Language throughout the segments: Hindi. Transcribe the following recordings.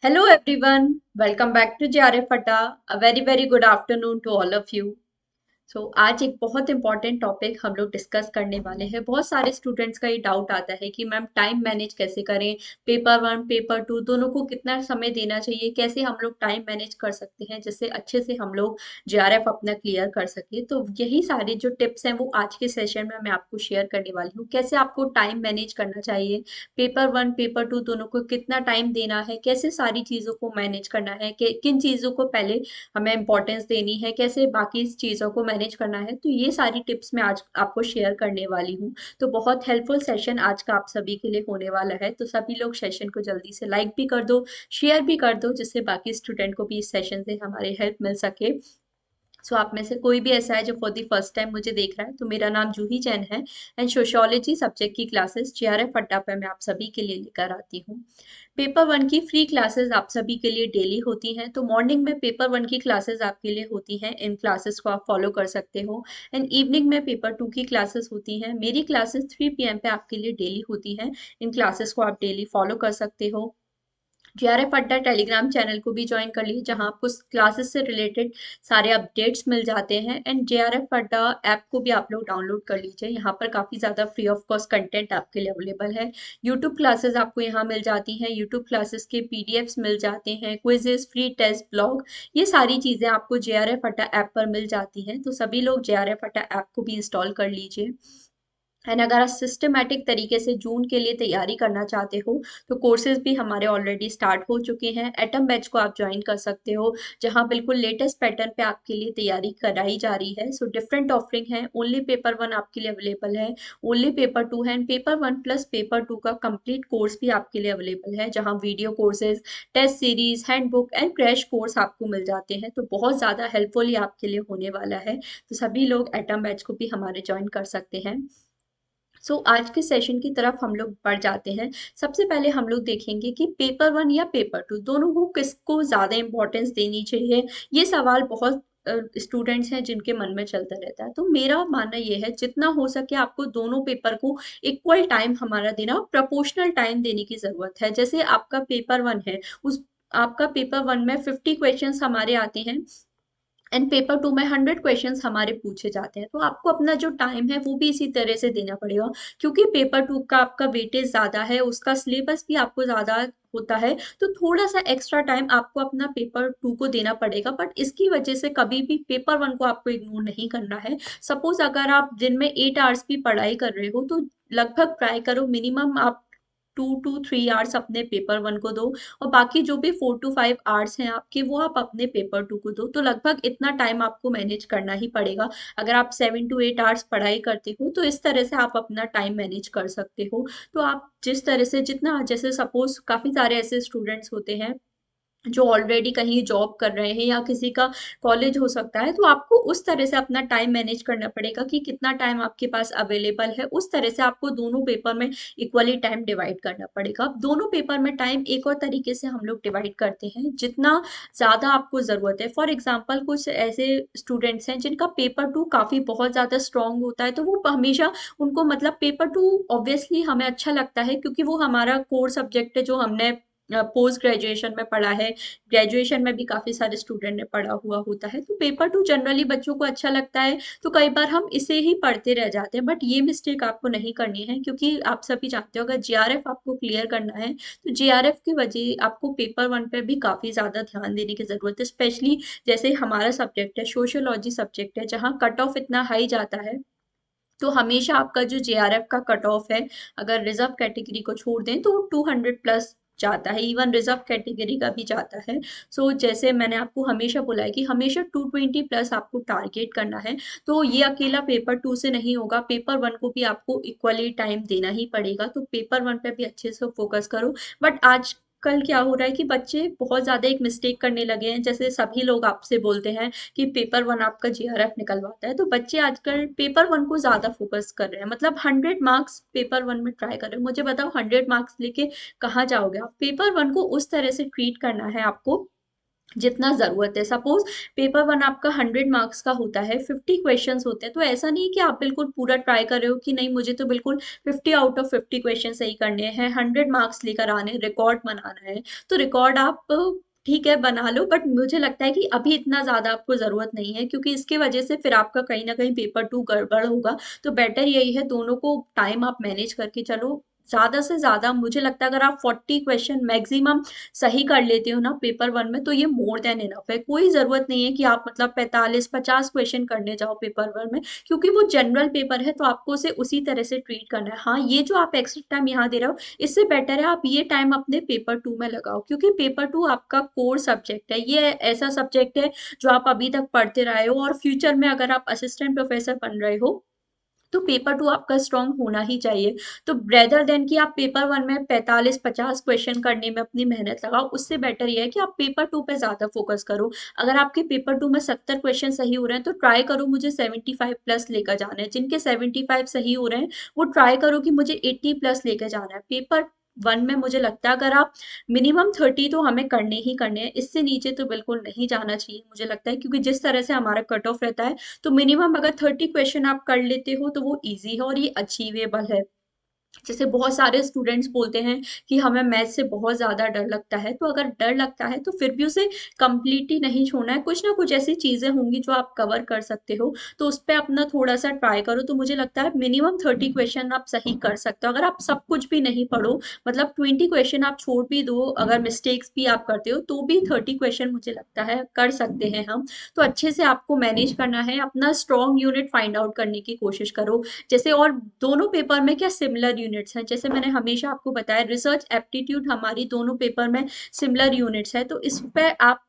Hello everyone, welcome back to JRF Fata. A very good afternoon to all of you. आज एक बहुत इंपॉर्टेंट टॉपिक हम लोग डिस्कस करने वाले हैं। बहुत सारे स्टूडेंट्स का ये डाउट आता है कि मैम टाइम मैनेज कैसे करें, पेपर वन पेपर टू दोनों को कितना समय देना चाहिए, कैसे हम लोग टाइम मैनेज कर सकते हैं जिससे अच्छे से हम लोग जेआरएफ अपना क्लियर कर सके। तो यही सारे जो टिप्स हैं वो आज के सेशन में मैं आपको शेयर करने वाली हूँ। कैसे आपको टाइम मैनेज करना चाहिए, पेपर वन पेपर टू दोनों को कितना टाइम देना है, कैसे सारी चीज़ों को मैनेज करना है, किन चीज़ों को पहले हमें इंपॉर्टेंस देनी है, कैसे बाकी चीज़ों को मैनेज करना है। तो ये सारी टिप्स मैं आज आपको शेयर करने वाली हूँ। तो बहुत हेल्पफुल सेशन आज का आप सभी के लिए होने वाला है। तो सभी लोग सेशन को जल्दी से लाइक भी कर दो, शेयर भी कर दो, जिससे बाकी स्टूडेंट को भी इस सेशन से हमारी हेल्प मिल सके। आप में से कोई भी ऐसा है जो फॉर द फर्स्ट टाइम मुझे देख रहा है, तो मेरा नाम जूही जैन है एंड सोशियोलॉजी सब्जेक्ट की क्लासेस जेआरएफ अड्डा पे मैं आप सभी के लिए लेकर आती हूँ। पेपर वन की फ्री क्लासेस आप सभी के लिए डेली होती हैं। तो मॉर्निंग में पेपर वन की क्लासेस आपके लिए होती हैं, इन क्लासेस को आप फॉलो कर सकते हो। एंड इवनिंग में पेपर टू की क्लासेस होती हैं। मेरी क्लासेस 3 PM पे आपके लिए डेली होती हैं। इन क्लासेस को आप डेली फॉलो कर सकते हो। जेआरएफ अड्डा टेलीग्राम चैनल को भी ज्वाइन कर लीजिए, जहां आपको क्लासेस से रिलेटेड सारे अपडेट्स मिल जाते हैं। एंड जेआरएफ अड्डा ऐप को भी आप लोग डाउनलोड कर लीजिए, यहाँ पर काफ़ी ज़्यादा फ्री ऑफ कॉस्ट कंटेंट आपके लिए अवेलेबल है। यूट्यूब क्लासेस आपको यहाँ मिल जाती हैं, यूट्यूब क्लासेस के पीडीएफ्स मिल जाते हैं, क्विजेस, फ्री टेस्ट, ब्लॉग, ये सारी चीज़ें आपको जेआरएफ अड्डा ऐप पर मिल जाती हैं। तो सभी लोग जेआरएफ अड्डा ऐप को भी इंस्टॉल कर लीजिए। एंड अगर आप सिस्टमेटिक तरीके से जून के लिए तैयारी करना चाहते हो, तो कोर्सेज भी हमारे ऑलरेडी स्टार्ट हो चुके हैं। एटम बैच को आप ज्वाइन कर सकते हो, जहां बिल्कुल लेटेस्ट पैटर्न पे आपके लिए तैयारी कराई जा रही है। डिफरेंट ऑफरिंग है, ओनली पेपर वन आपके लिए अवेलेबल है, ओनली पेपर टू है, and paper one plus paper two का कंप्लीट कोर्स भी आपके लिए अवेलेबल है, जहाँ video courses, test series, handbook and crash course आपको मिल जाते हैं। तो बहुत ज़्यादा हेल्पफुल ये आपके लिए होने वाला है। तो सभी लोग एटम बैच को भी हमारे ज्वाइन कर सकते हैं। आज के सेशन की तरफ हम लोग बढ़ जाते हैं। सबसे पहले हम लोग देखेंगे कि पेपर वन या पेपर टू दोनों को किसको ज़्यादा इंपॉर्टेंस देनी चाहिए। ये सवाल बहुत स्टूडेंट्स हैं जिनके मन में चलता रहता है। तो मेरा मानना ये है, जितना हो सके आपको दोनों पेपर को इक्वल टाइम हमारा देना, प्रपोर्शनल टाइम देने की ज़रूरत है। जैसे आपका पेपर वन है, उस आपका पेपर वन में 50 क्वेश्चंस हमारे आते हैं एंड पेपर टू में 100 क्वेश्चंस हमारे पूछे जाते हैं। तो आपको अपना जो टाइम है वो भी इसी तरह से देना पड़ेगा, क्योंकि पेपर टू का आपका वेटेज ज़्यादा है, उसका सिलेबस भी आपको ज़्यादा होता है। तो थोड़ा सा एक्स्ट्रा टाइम आपको अपना पेपर टू को देना पड़ेगा, बट इसकी वजह से कभी भी पेपर वन को आपको इग्नोर नहीं करना है। सपोज अगर आप दिन में 8 आवर्स भी पढ़ाई कर रहे हो, तो लगभग ट्राई करो मिनिमम आप 2 to 3 आवर्स अपने पेपर वन को दो, और बाकी जो भी 4 to 5 आवर्स हैं आपके, वो आप अपने पेपर टू को दो। तो लगभग इतना टाइम आपको मैनेज करना ही पड़ेगा। अगर आप 7 to 8 आवर्स पढ़ाई करते हो, तो इस तरह से आप अपना टाइम मैनेज कर सकते हो। तो आप जिस तरह से जितना, जैसे सपोज काफ़ी सारे ऐसे स्टूडेंट्स होते हैं जो ऑलरेडी कहीं जॉब कर रहे हैं, या किसी का कॉलेज हो सकता है, तो आपको उस तरह से अपना टाइम मैनेज करना पड़ेगा कि कितना टाइम आपके पास अवेलेबल है। उस तरह से आपको दोनों पेपर में इक्वली टाइम डिवाइड करना पड़ेगा। अब दोनों पेपर में टाइम एक और तरीके से हम लोग डिवाइड करते हैं, जितना ज़्यादा आपको ज़रूरत है। फॉर एग्जाम्पल कुछ ऐसे स्टूडेंट्स हैं जिनका पेपर टू काफ़ी बहुत ज़्यादा स्ट्रांग होता है, तो वो हमेशा उनको, मतलब पेपर टू ऑब्वियसली हमें अच्छा लगता है, क्योंकि वो हमारा कोर सब्जेक्ट है जो हमने पोस्ट ग्रेजुएशन में पढ़ा है, ग्रेजुएशन में भी काफ़ी सारे स्टूडेंट ने पढ़ा हुआ होता है। तो पेपर टू जनरली बच्चों को अच्छा लगता है, तो कई बार हम इसे ही पढ़ते रह जाते हैं। बट ये मिस्टेक आपको नहीं करनी है, क्योंकि आप सभी जानते हो, अगर जेआरएफ आपको क्लियर करना है, तो जेआरएफ की वजह आपको पेपर वन पे भी काफ़ी ज़्यादा ध्यान देने की ज़रूरत है। स्पेशली जैसे हमारा सब्जेक्ट है, सोशियोलॉजी सब्जेक्ट है, जहाँ कट ऑफ इतना हाई जाता है। तो हमेशा आपका जो जेआरएफ का कट ऑफ है, अगर रिजर्व कैटेगरी को छोड़ दें, तो 200 प्लस जाता है, इवन रिजर्व कैटेगरी का भी जाता है। जैसे मैंने आपको हमेशा बोला है कि हमेशा 220 प्लस आपको टारगेट करना है। तो ये अकेला पेपर टू से नहीं होगा, पेपर वन को भी आपको इक्वली टाइम देना ही पड़ेगा। तो पेपर वन पे भी अच्छे से फोकस करो। बट आज कल क्या हो रहा है कि बच्चे बहुत ज़्यादा एक मिस्टेक करने लगे हैं। जैसे सभी लोग आपसे बोलते हैं कि पेपर वन आपका जेआरएफ निकलवाता है, तो बच्चे आजकल पेपर वन को ज़्यादा फोकस कर रहे हैं, मतलब 100 मार्क्स पेपर वन में ट्राई कर रहे हो। मुझे बताओ 100 मार्क्स लेके कहाँ जाओगे आप? पेपर वन को उस तरह से ट्रीट करना है आपको जितना ज़रूरत है। सपोज़ पेपर 1 आपका 100 मार्क्स का होता है, 50 क्वेश्चंस होते हैं, तो ऐसा नहीं है कि आप बिल्कुल पूरा ट्राई कर रहे हो कि नहीं मुझे तो बिल्कुल 50 आउट ऑफ 50 क्वेश्चन सही करने हैं, 100 मार्क्स लेकर आने हैं, रिकॉर्ड बनाना है। तो रिकॉर्ड आप ठीक है बना लो, बट मुझे लगता है कि अभी इतना ज़्यादा आपको ज़रूरत नहीं है, क्योंकि इसकी वजह से फिर आपका कहीं न कहीं पेपर 2 गड़बड़ होगा। तो बेटर यही है दोनों को टाइम आप मैनेज करके चलो। ज़्यादा से ज़्यादा मुझे लगता है अगर आप 40 क्वेश्चन मैक्सिमम सही कर लेते हो ना पेपर 1 में, तो ये मोर देन इनफ है। कोई ज़रूरत नहीं है कि आप मतलब 45-50 क्वेश्चन करने जाओ पेपर 1 में, क्योंकि वो जनरल पेपर है तो आपको उसे उसी तरह से ट्रीट करना है। हाँ, ये जो आप एक्स्ट्रा टाइम यहाँ दे रहे हो, इससे बेटर है आप ये टाइम अपने पेपर 2 में लगाओ, क्योंकि पेपर 2 आपका कोर सब्जेक्ट है। ये ऐसा सब्जेक्ट है जो आप अभी तक पढ़ते रहे हो, और फ्यूचर में अगर आप असिस्टेंट प्रोफेसर बन रहे हो तो पेपर 2 आपका स्ट्रॉन्ग होना ही चाहिए। तो रेदर देन कि आप पेपर 1 में 45-50 क्वेश्चन करने में अपनी मेहनत लगाओ, उससे बेटर ये है कि आप पेपर 2 पे ज़्यादा फोकस करो। अगर आपके पेपर 2 में 70 क्वेश्चन सही हो रहे हैं, तो ट्राई करो मुझे 75 प्लस लेकर जाना है। जिनके 75 सही हो रहे हैं, वो ट्राई करो कि मुझे 80 प्लस लेकर जाना है। पेपर 1 में मुझे लगता है अगर आप मिनिमम 30 तो हमें करने ही करने हैं, इससे नीचे तो बिल्कुल नहीं जाना चाहिए मुझे लगता है, क्योंकि जिस तरह से हमारा कट ऑफ रहता है, तो मिनिमम अगर 30 क्वेश्चन आप कर लेते हो तो वो इजी है और ये अचीवेबल है। जैसे बहुत सारे स्टूडेंट्स बोलते हैं कि हमें मैथ से बहुत ज़्यादा डर लगता है, तो अगर डर लगता है तो फिर भी उसे कंप्लीटली नहीं छोड़ना है। कुछ ना कुछ ऐसी चीज़ें होंगी जो आप कवर कर सकते हो, तो उस पे अपना थोड़ा-सा ट्राई करो। तो मुझे लगता है मिनिमम 30 क्वेश्चन आप सही कर सकते हो। अगर आप सब कुछ भी नहीं पढ़ो, मतलब 20 क्वेश्चन आप छोड़ भी दो, अगर मिस्टेक्स भी आप करते हो, तो भी 30 क्वेश्चन मुझे लगता है कर सकते हैं हम। तो अच्छे से आपको मैनेज करना है, अपना स्ट्रॉन्ग यूनिट फाइंड आउट करने की कोशिश करो। जैसे और दोनों पेपर में क्या सिमिलर यूनिट्स हैं, जैसे मैंने हमेशा आपको बताया रिसर्च एप्टीट्यूड हमारी दोनों पेपर में सिमिलर यूनिट्स है, तो इस पे आप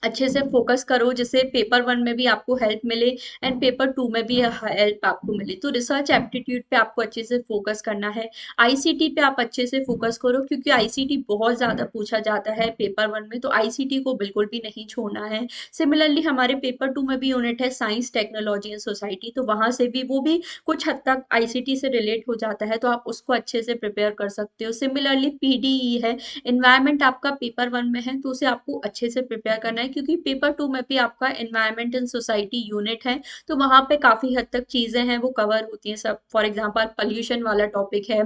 अच्छे से फोकस करो, जिससे पेपर 1 में भी आपको हेल्प मिले एंड पेपर 2 में भी हेल्प आपको मिले। तो रिसर्च एप्टीट्यूड पे आपको अच्छे से फोकस करना है। आईसीटी पे आप अच्छे से फोकस करो, क्योंकि आईसीटी बहुत ज़्यादा पूछा जाता है पेपर 1 में, तो आईसीटी को बिल्कुल भी नहीं छोड़ना है। सिमिलरली हमारे पेपर 2 में भी यूनिट है साइंस टेक्नोलॉजी एंड सोसाइटी, तो वहाँ से भी वो भी कुछ हद तक आईसीटी से रिलेट हो जाता है, तो आप उसको अच्छे से प्रिपेयर कर सकते हो। सिमिलरली पीडीई है, एनवायरनमेंट आपका पेपर 1 में है, तो उसे आपको अच्छे से प्रिपेयर करना है, क्योंकि पेपर 2 में भी आपका एनवायरनमेंट एंड सोसाइटी यूनिट है, तो वहाँ पे काफ़ी हद तक चीज़ें हैं वो कवर होती हैं सब। फॉर एग्जांपल पॉल्यूशन वाला टॉपिक है,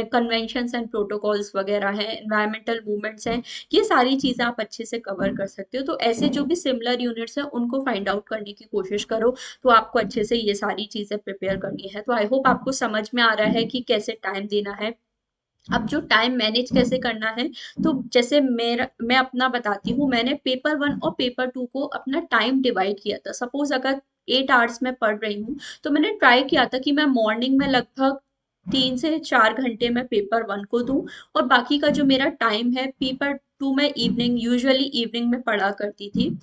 कन्वेंशंस एंड प्रोटोकॉल्स वगैरह हैं, एनवायरमेंटल मूवमेंट्स हैं, ये सारी चीज़ें आप अच्छे से कवर कर सकते हो। तो ऐसे जो भी सिमिलर यूनिट्स हैं उनको फाइंड आउट करने की कोशिश करो, तो आपको अच्छे से ये सारी चीज़ें प्रिपेयर करनी है। तो आई होप आपको समझ में आ रहा है कि कैसे टाइम देना है। अब जो टाइम मैनेज कैसे करना है, तो जैसे मैं अपना बताती हूँ। मैंने पेपर 1 और पेपर 2 को अपना टाइम डिवाइड किया था। सपोज अगर 8 आवर्स में पढ़ रही हूँ, तो मैंने ट्राई किया था कि मैं मॉर्निंग में लगभग 3 से 4 घंटे मैं पेपर 1 को दूं, और बाकी का जो मेरा टाइम है पेपर 2 में इवनिंग, यूजुअली इवनिंग में पढ़ा करती थी।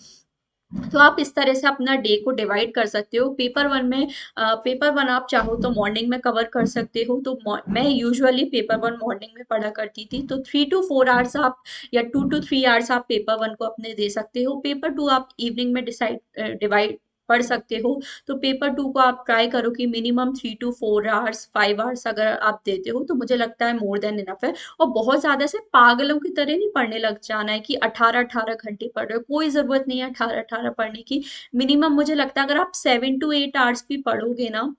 तो आप इस तरह से अपना डे को डिवाइड कर सकते हो। पेपर 1 में पेपर 1 आप चाहो तो मॉर्निंग में कवर कर सकते हो, तो मैं यूजुअली पेपर 1 मॉर्निंग में पढ़ा करती थी, तो 3 to 4 आवर्स आप या 2 to 3 आवर्स आप पेपर 1 को अपने दे सकते हो। पेपर 2 आप इवनिंग में डिवाइड पढ़ सकते हो। तो पेपर 2 को आप ट्राई करो कि मिनिमम 3 to 4 आवर्स, 5 आवर्स अगर आप देते हो, तो मुझे लगता है मोर देन इनफ है। और बहुत ज़्यादा से पागलों की तरह नहीं पढ़ने लग जाना है कि 18-18 घंटे पढ़ रहे हो, कोई ज़रूरत नहीं है 18-18 पढ़ने की। मिनिमम मुझे लगता है अगर आप 7 to 8 आवर्स भी पढ़ोगे ना,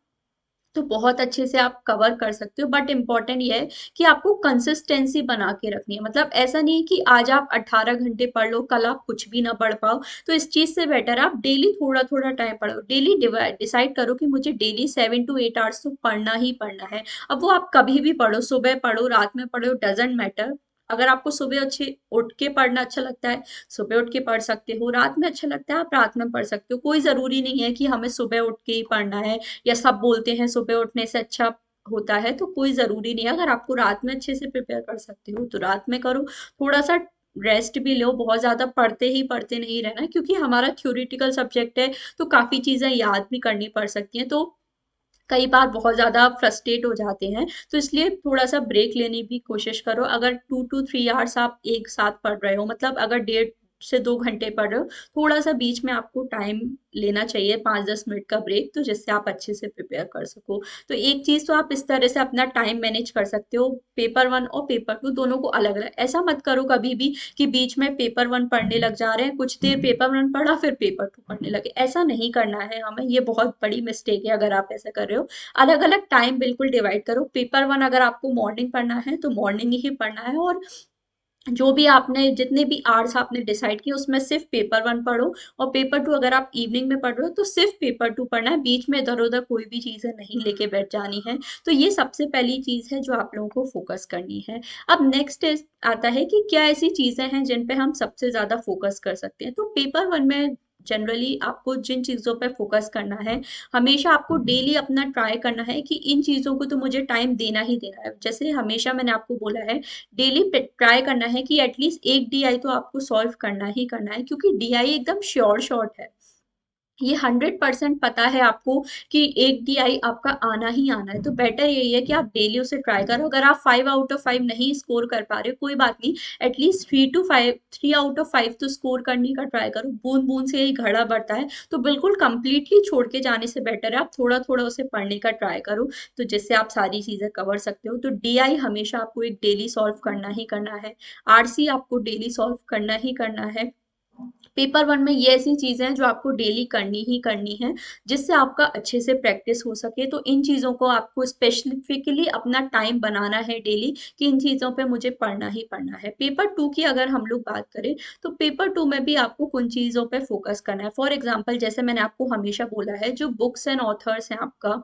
तो बहुत अच्छे से आप कवर कर सकते हो। बट इम्पॉर्टेंट ये है कि आपको कंसिस्टेंसी बना के रखनी है। मतलब ऐसा नहीं है कि आज आप 18 घंटे पढ़ लो, कल आप कुछ भी ना पढ़ पाओ। तो इस चीज़ से बेटर आप डेली थोड़ा थोड़ा टाइम पढ़ो। डेली डिसाइड करो कि मुझे डेली 7 to 8 आवर्स तो पढ़ना ही पढ़ना है। अब वो आप कभी भी पढ़ो, सुबह पढ़ो, रात में पढ़ो, डजेंट मैटर। अगर आपको सुबह अच्छे उठ के पढ़ना अच्छा लगता है, सुबह उठ के पढ़ सकते हो। रात में अच्छा लगता है, आप रात में पढ़ सकते हो। कोई ज़रूरी नहीं है कि हमें सुबह उठ के ही पढ़ना है, या सब बोलते हैं सुबह उठने से अच्छा होता है, तो कोई ज़रूरी नहीं है। अगर आपको रात में अच्छे से प्रिपेयर कर सकते हो तो रात में करो। थोड़ा सा रेस्ट भी लो, बहुत ज़्यादा पढ़ते ही पढ़ते नहीं रहना, क्योंकि हमारा थ्योरेटिकल सब्जेक्ट है, तो काफ़ी चीज़ें याद भी करनी पड़ सकती हैं। तो कई बार बहुत ज़्यादा फ्रस्ट्रेट हो जाते हैं, तो इसलिए थोड़ा सा ब्रेक लेने की कोशिश करो। अगर 2 to 3 आवर्स आप एक साथ पढ़ रहे हो, मतलब अगर डेढ़ से 2 घंटे पढ़ रहे हो, थोड़ा सा बीच में आपको टाइम लेना चाहिए, 5-10 मिनट का ब्रेक, तो जिससे आप अच्छे से प्रिपेयर कर सको। तो एक चीज तो आप इस तरह से अपना टाइम मैनेज कर सकते हो, पेपर वन और पेपर टू दोनों को अलग अलग। ऐसा मत करो कभी भी कि बीच में पेपर वन पढ़ने लग जा रहे हैं, कुछ देर पेपर वन पढ़ा फिर पेपर टू पढ़ने लगे, ऐसा नहीं करना है हमें, ये बहुत बड़ी मिस्टेक है अगर आप ऐसा कर रहे हो। अलग अलग टाइम बिल्कुल डिवाइड करो, पेपर वन अगर आपको मॉर्निंग पढ़ना है तो मॉर्निंग ही पढ़ना है, और जो भी आपने जितने भी आवर्स आपने डिसाइड किए उसमें सिर्फ पेपर वन पढ़ो, और पेपर टू अगर आप इवनिंग में पढ़ रहे हो तो सिर्फ पेपर टू पढ़ना है, बीच में इधर उधर कोई भी चीजें नहीं लेके बैठ जानी है। तो ये सबसे पहली चीज है जो आप लोगों को फोकस करनी है। अब नेक्स्ट आता है कि क्या ऐसी चीजें हैं जिन पे हम सबसे ज्यादा फोकस कर सकते हैं। तो पेपर वन में जनरली आपको जिन चीजों पे फोकस करना है, हमेशा आपको डेली अपना ट्राई करना है कि इन चीजों को तो मुझे टाइम देना ही देना है। जैसे हमेशा मैंने आपको बोला है, डेली ट्राई करना है कि एटलीस्ट एक डीआई तो आपको सॉल्व करना ही करना है, क्योंकि डीआई एकदम श्योर शॉट है, ये 100% पता है आपको कि एक डीआई आपका आना ही आना है। तो बेटर यही है कि आप डेली उसे ट्राई करो। अगर आप 5 आउट ऑफ 5 नहीं स्कोर कर पा रहे कोई बात नहीं, एटलीस्ट 3 आउट ऑफ 5 तो स्कोर करने का ट्राई करो। बूंद बूंद से ही घड़ा बढ़ता है, तो बिल्कुल कंप्लीटली छोड़ के जाने से बेटर है आप थोड़ा थोड़ा उसे पढ़ने का ट्राई करो, तो जिससे आप सारी चीजें कवर सकते हो। तो डीआई हमेशा आपको एक डेली सॉल्व करना ही करना है, आरसी आपको डेली सॉल्व करना ही करना है। पेपर वन में ये ऐसी चीजें हैं जो आपको डेली करनी ही करनी है, जिससे आपका अच्छे से प्रैक्टिस हो सके। तो इन चीजों को आपको स्पेसिफिकली अपना टाइम बनाना है डेली, कि इन चीजों पे मुझे पढ़ना ही पढ़ना है। पेपर टू की अगर हम लोग बात करें, तो पेपर टू में भी आपको कुछ चीजों पे फोकस करना है। फॉर एग्जाम्पल, जैसे मैंने आपको हमेशा बोला है, जो बुक्स एंड ऑथर्स हैं आपका,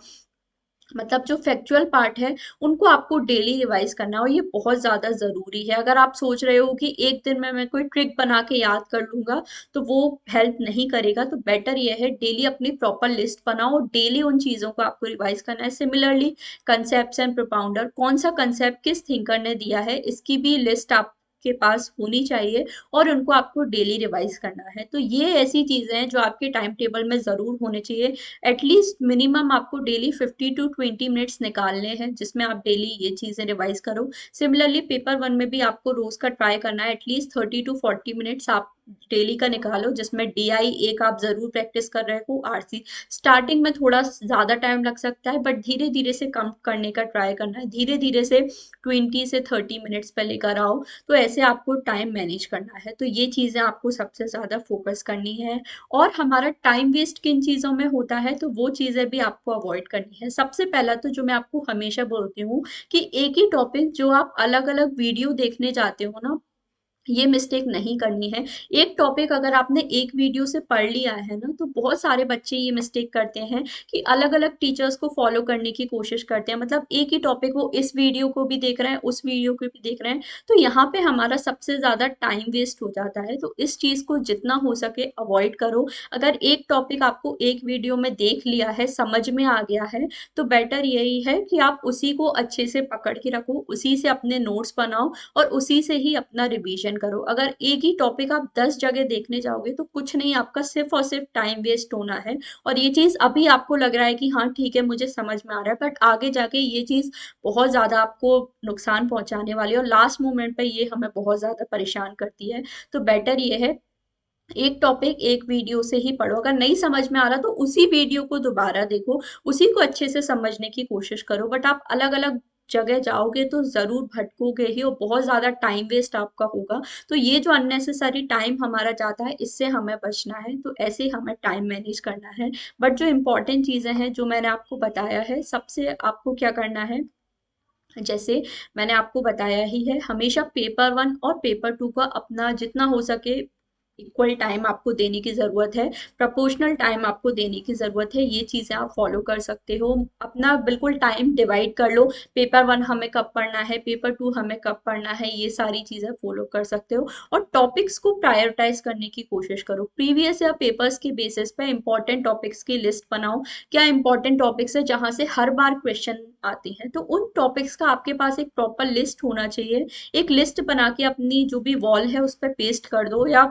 मतलब जो फैक्चुअल पार्ट है, उनको आपको डेली रिवाइज करना है, और ये बहुत ज्यादा जरूरी है। अगर आप सोच रहे हो कि एक दिन में मैं कोई ट्रिक बना के याद कर लूंगा, तो वो हेल्प नहीं करेगा। तो बेटर ये है डेली अपनी प्रॉपर लिस्ट बनाओ, और डेली उन चीजों को आपको रिवाइज करना है। सिमिलरली, कंसेप्ट एंड प्रोपाउंडर, कौन सा कंसेप्ट किस थिंकर ने दिया है, इसकी भी लिस्ट आप के पास होनी चाहिए, और उनको आपको डेली रिवाइज करना है। तो ये ऐसी चीजें हैं जो आपके टाइम टेबल में जरूर होने चाहिए। एटलीस्ट मिनिमम आपको डेली 50 to 20 मिनट्स निकालने हैं, जिसमें आप डेली ये चीजें रिवाइज करो। सिमिलरली, पेपर वन में भी आपको रोज का ट्राई करना है, एटलीस्ट 30 to 40 मिनट्स आप डेली का निकालो, जिसमें डीआई एक आप जरूर प्रैक्टिस कर रहे हो, आरसी स्टार्टिंग में थोड़ा ज्यादा टाइम लग सकता है, बट धीरे धीरे से कम करने का ट्राई करना है, धीरे धीरे से 20 से 30 मिनट्स पे लेकर आओ। तो ऐसे आपको टाइम मैनेज करना है। तो ये चीजें आपको सबसे ज्यादा फोकस करनी है। और हमारा टाइम वेस्ट किन चीज़ों में होता है, तो वो चीज़ें भी आपको अवॉइड करनी है। सबसे पहला तो जो मैं आपको हमेशा बोलती हूँ, कि एक ही टॉपिक जो आप अलग अलग वीडियो देखने जाते हो ना, ये मिस्टेक नहीं करनी है। एक टॉपिक अगर आपने एक वीडियो से पढ़ लिया है ना, तो बहुत सारे बच्चे ये मिस्टेक करते हैं कि अलग अलग टीचर्स को फॉलो करने की कोशिश करते हैं, मतलब एक ही टॉपिक वो इस वीडियो को भी देख रहे हैं, उस वीडियो को भी देख रहे हैं, तो यहाँ पे हमारा सबसे ज्यादा टाइम वेस्ट हो जाता है। तो इस चीज को जितना हो सके अवॉइड करो। अगर एक टॉपिक आपको एक वीडियो में देख लिया है, समझ में आ गया है, तो बेटर यही है कि आप उसी को अच्छे से पकड़ के रखो, उसी से अपने नोट्स बनाओ, और उसी से ही अपना रिवीजन करो। अगर एक ही टॉपिक आप 10 जगह देखने जाओगे तो कुछ नहीं, आपका सिर्फ और सिर्फ टाइम वेस्ट होना है। और ये चीज अभी आपको लग रहा है कि हाँ ठीक है मुझे समझ में आ रहा है, बट आगे जाके ये चीज बहुत ज्यादा आपको नुकसान पहुंचाने वाली है, और लास्ट मोमेंट पे ये हमें बहुत ज्यादा परेशान करती है। तो बेटर ये है, एक टॉपिक एक वीडियो से ही पढ़ो। अगर नहीं समझ में आ रहा तो उसी वीडियो को दोबारा देखो, उसी को अच्छे से समझने की कोशिश करो। बट आप अलग अलग जगह जाओगे तो जरूर भटकोगे ही, और बहुत ज्यादा टाइम वेस्ट आपका होगा। तो ये जो अननेसेसरी टाइम हमारा जाता है, इससे हमें बचना है। तो ऐसे हमें टाइम मैनेज करना है। बट जो इम्पोर्टेंट चीजें हैं जो मैंने आपको बताया है, सबसे आपको क्या करना है, जैसे मैंने आपको बताया ही है, हमेशा पेपर वन और पेपर टू का अपना जितना हो सके इक्वल टाइम आपको देने की जरूरत है, प्रोपोर्शनल टाइम आपको देने की जरूरत है। ये चीजें आप फॉलो कर सकते हो, अपना बिल्कुल टाइम डिवाइड कर लो, पेपर वन हमें कब पढ़ना है, पेपर टू हमें कब पढ़ना है, ये सारी चीजें फॉलो कर सकते हो। और टॉपिक्स को प्रायोरिटाइज करने की कोशिश करो, प्रीवियस या पेपर्स के बेसिस पे इंपॉर्टेंट टॉपिक्स की लिस्ट बनाओ। क्या इंपॉर्टेंट टॉपिक्स है जहां से हर बार क्वेश्चन आते हैं, तो उन टॉपिक्स का आपके पास एक प्रॉपर लिस्ट होना चाहिए। एक लिस्ट बना के अपनी जो भी वॉल है उस पर पेस्ट कर दो, या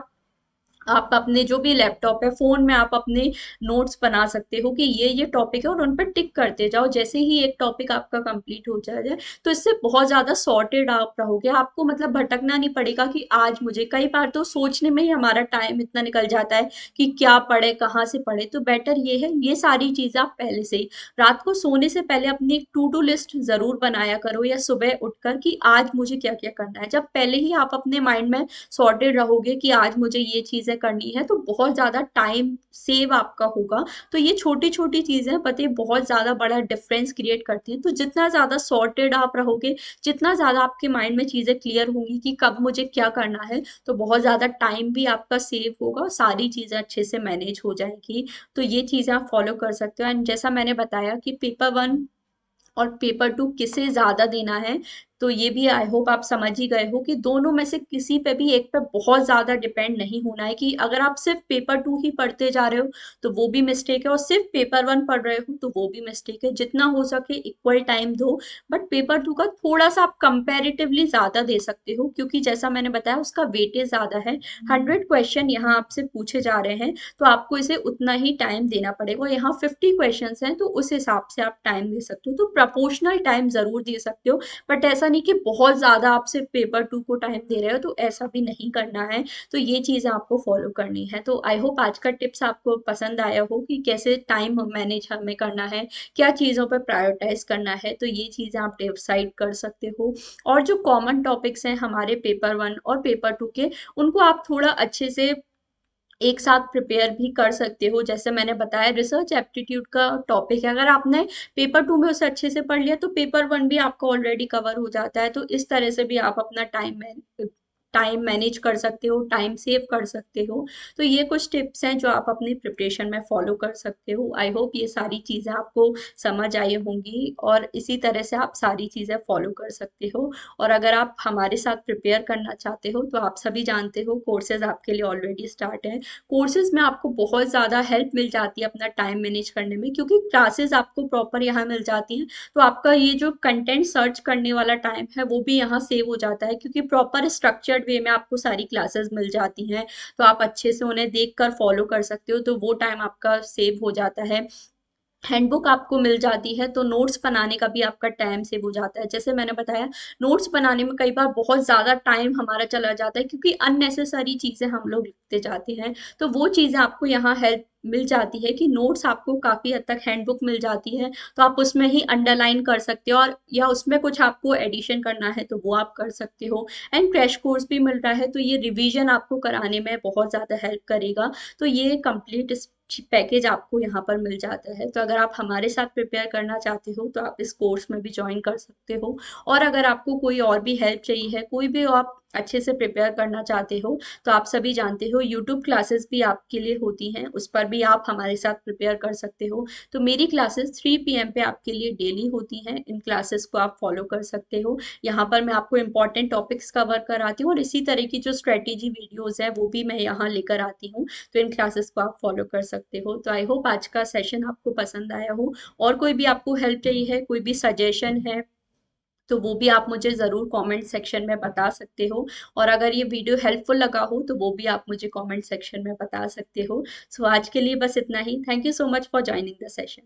आप अपने जो भी लैपटॉप है, फोन में आप अपने नोट्स बना सकते हो कि ये टॉपिक है, और उन पर टिक करते जाओ। जैसे ही एक टॉपिक आपका कंप्लीट हो जाए तो इससे बहुत ज्यादा सॉर्टेड आप रहोगे, आपको मतलब भटकना नहीं पड़ेगा कि आज मुझे, कई बार तो सोचने में ही हमारा टाइम इतना निकल जाता है कि क्या पढ़े, कहाँ से पढ़े। तो बेटर ये है, ये सारी चीजें आप पहले से ही रात को सोने से पहले अपनी एक टू डू लिस्ट जरूर बनाया करो, या सुबह उठकर कि आज मुझे क्या क्या करना है। जब पहले ही आप अपने माइंड में सॉर्टेड रहोगे कि आज मुझे ये चीजें करनी है, तो बहुत ज्यादा टाइम सेव आपका होगा। तो ये छोटी छोटी चीजें पता है बहुत ज्यादा बड़ा डिफरेंस क्रिएट करती हैं। तो जितना ज्यादा सॉर्टेड आप रहोगे, जितना ज्यादा आपके माइंड में चीजें क्लियर होंगी कि कब मुझे क्या करना है, तो बहुत ज्यादा टाइम भी आपका सेव होगा और सारी चीजें अच्छे से मैनेज हो जाएगी। तो ये चीजें आप फॉलो कर सकते हो। एंड जैसा मैंने बताया कि पेपर वन और पेपर टू किसे ज्यादा देना है, तो ये भी आई होप आप समझ ही गए हो कि दोनों में से किसी पे भी एक पे बहुत ज्यादा डिपेंड नहीं होना है। कि अगर आप सिर्फ पेपर टू ही पढ़ते जा रहे हो तो वो भी मिस्टेक है, और सिर्फ पेपर वन पढ़ रहे हो तो वो भी मिस्टेक है। जितना हो सके इक्वल टाइम दो, बट पेपर टू का थोड़ा सा आप कंपैरेटिवली ज्यादा दे सकते हो, क्योंकि जैसा मैंने बताया उसका वेटेज ज्यादा है। 100 क्वेश्चन यहाँ आपसे पूछे जा रहे हैं, तो आपको इसे उतना ही टाइम देना पड़ेगा। यहाँ 50 क्वेश्चन हैं, तो उस हिसाब से आप टाइम दे सकते हो। तो प्रपोर्शनल टाइम जरूर दे सकते हो, बट ऐसा नहीं कि बहुत ज्यादा आप सिर्फ पेपर टू को टाइम दे रहे हो, तो ऐसा भी नहीं करना है। तो ये चीजें आपको फॉलो करनी है। तो आई होप आज का टिप्स आपको पसंद आया हो कि कैसे टाइम मैनेज हमें करना है, क्या चीजों पर प्रायोरिटाइज करना है। तो ये चीजें आप डिसाइड कर सकते हो। और जो कॉमन टॉपिक्स हैं हमारे पेपर वन और पेपर टू के, उनको आप थोड़ा अच्छे से एक साथ प्रिपेयर भी कर सकते हो। जैसे मैंने बताया, रिसर्च एप्टीट्यूड का टॉपिक है, अगर आपने पेपर टू में उसे अच्छे से पढ़ लिया तो पेपर वन भी आपका ऑलरेडी कवर हो जाता है। तो इस तरह से भी आप अपना टाइम मैनेज कर सकते हो, टाइम सेव कर सकते हो। तो ये कुछ टिप्स हैं जो आप अपनी प्रिपरेशन में फॉलो कर सकते हो। आई होप ये सारी चीज़ें आपको समझ आई होंगी, और इसी तरह से आप सारी चीज़ें फॉलो कर सकते हो। और अगर आप हमारे साथ प्रिपेयर करना चाहते हो तो आप सभी जानते हो कोर्सेज आपके लिए ऑलरेडी स्टार्ट है। कोर्सेज में आपको बहुत ज़्यादा हेल्प मिल जाती है अपना टाइम मैनेज करने में, क्योंकि क्लासेस आपको प्रॉपर यहाँ मिल जाती हैं। तो आपका ये जो कंटेंट सर्च करने वाला टाइम है वो भी यहाँ सेव हो जाता है, क्योंकि प्रॉपर स्ट्रक्चर्ड वे में आपको सारी क्लासेस मिल जाती हैं। तो आप अच्छे से उन्हें देख कर फॉलो कर सकते हो, तो वो टाइम आपका सेव हो जाता है। हैंडबुक आपको मिल जाती है, तो नोट्स बनाने का भी आपका टाइम सेव हो जाता है। जैसे मैंने बताया, नोट्स बनाने में कई बार बहुत ज़्यादा टाइम हमारा चला जाता है, क्योंकि अननेसेसरी चीज़ें हम लोग लिखते जाते हैं। तो वो चीज़ें आपको यहाँ हेल्प मिल जाती है कि नोट्स आपको काफ़ी हद तक हैंडबुक मिल जाती है, तो आप उसमें ही अंडरलाइन कर सकते हो, और या उसमें कुछ आपको एडिशन करना है तो वो आप कर सकते हो। एंड क्रैश कोर्स भी मिल रहा है, तो ये रिवीजन आपको कराने में बहुत ज़्यादा हेल्प करेगा। तो ये कंप्लीट पैकेज आपको यहाँ पर मिल जाता है। तो अगर आप हमारे साथ प्रिपेयर करना चाहते हो तो आप इस कोर्स में भी ज्वाइन कर सकते हो। और अगर आपको कोई और भी हेल्प चाहिए है, कोई भी आप अच्छे से प्रिपेयर करना चाहते हो, तो आप सभी जानते हो यूट्यूब क्लासेस भी आपके लिए होती हैं, उस पर भी आप हमारे साथ प्रिपेयर कर सकते हो। तो मेरी क्लासेस 3 PM पे आपके लिए डेली होती हैं, इन क्लासेस को आप फॉलो कर सकते हो। यहाँ पर मैं आपको इम्पॉर्टेंट टॉपिक्स कवर कराती हूँ, और इसी तरह की जो स्ट्रेटेजी वीडियोस है वो भी मैं यहाँ लेकर आती हूँ। तो इन क्लासेस को आप फॉलो कर सकते हो। तो आई होप आज का सेशन आपको पसंद आया हो। और कोई भी आपको हेल्प चाहिए है, कोई भी सजेशन है, तो वो भी आप मुझे ज़रूर कमेंट सेक्शन में बता सकते हो। और अगर ये वीडियो हेल्पफुल लगा हो तो वो भी आप मुझे कमेंट सेक्शन में बता सकते हो। सो आज के लिए बस इतना ही। Thank you so much for joining the session.